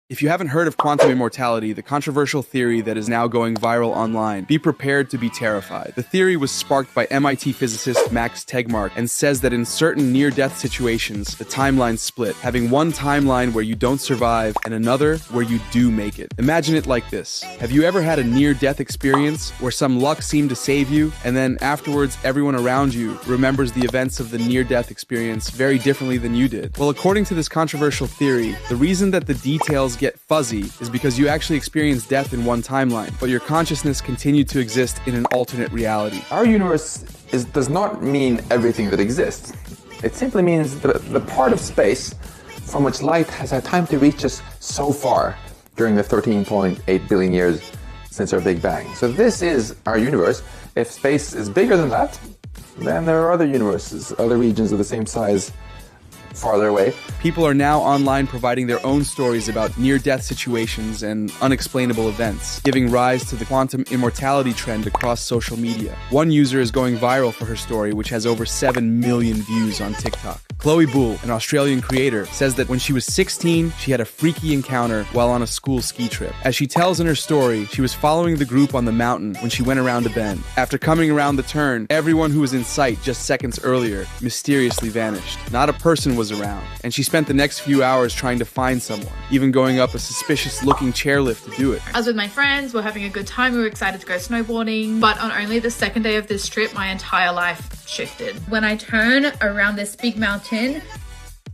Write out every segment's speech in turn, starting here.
If you haven't heard of quantum immortality, the controversial theory that is now going viral online, be prepared to be terrified. The theory was sparked by MIT physicist Max Tegmark and says that in certain near-death situations, the timelines split, having one timeline where you don't survive and another where you do make it. Imagine it like this. Have you ever had a near-death experience where some luck seemed to save you, and then afterwards everyone around you remembers the events of the near-death experience very differently than you did? Well, according to this controversial theory, the reason that the details get fuzzy is because you actually experienced death in one timeline, but your consciousness continued to exist in an alternate reality. Our universe does not mean everything that exists. It simply means the part of space from which light has had time to reach us so far during the 13.8 billion years since our Big Bang. So this is our universe. If space is bigger than that, then there are other universes, other regions of the same size farther away. People are now online providing their own stories about near-death situations and unexplainable events, giving rise to the quantum immortality trend across social media. One user is going viral for her story, which has over 7 million views on TikTok. Chloe Bull, an Australian creator, says that when she was 16, she had a freaky encounter while on a school ski trip. As she tells in her story, she was following the group on the mountain when she went around a bend. After coming around the turn, everyone who was in sight just seconds earlier mysteriously vanished. Not a person was around, and she spent the next few hours trying to find someone, even going up a suspicious-looking chairlift to do it. I was with my friends, we're having a good time, we were excited to go snowboarding, but on only the second day of this trip, my entire life shifted. When I turn around this big mountain,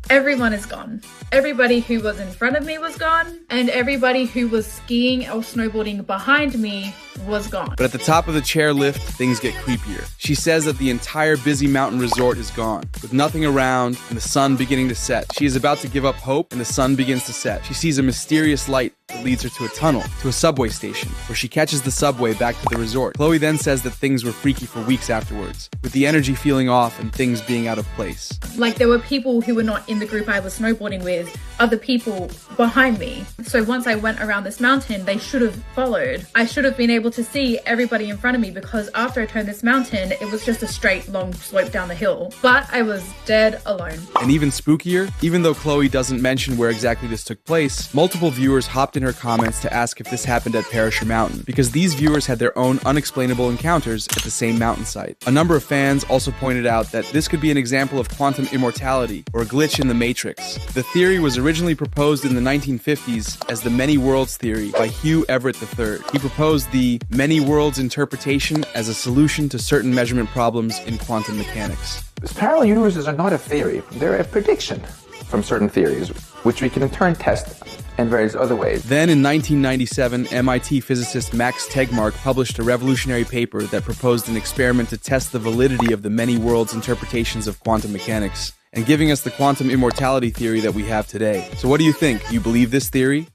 everyone is gone. Everybody who was in front of me was gone, and everybody who was skiing or snowboarding behind me was gone. But at the top of the chairlift, things get creepier. She says that the entire busy mountain resort is gone, with nothing around and the sun beginning to set. She is about to give up hope, and the sun begins to set. She sees a mysterious light that leads her to a tunnel, to a subway station, where she catches the subway back to the resort. Chloe then says that things were freaky for weeks afterwards, with the energy feeling off and things being out of place. Like, there were people who were not in the group I was snowboarding with, other people behind me. So once I went around this mountain, they should have followed. I should have been able to see everybody in front of me, because after I turned this mountain, it was just a straight long slope down the hill. But I was dead alone. And even spookier, even though Chloe doesn't mention where exactly this took place, multiple viewers hopped in her comments to ask if this happened at Perisher Mountain, because these viewers had their own unexplainable encounters at the same mountain site. A number of fans also pointed out that this could be an example of quantum immortality, or a glitch in the Matrix. The theory was originally proposed in the 1950s as the many worlds theory by Hugh Everett III. He proposed the many worlds interpretation as a solution to certain measurement problems in quantum mechanics. Parallel universes are not a theory, they're a prediction from certain theories, which we can in turn test in various other ways. Then in 1997, MIT physicist Max Tegmark published a revolutionary paper that proposed an experiment to test the validity of the many worlds interpretations of quantum mechanics, and giving us the quantum immortality theory that we have today. So what do you think? You believe this theory?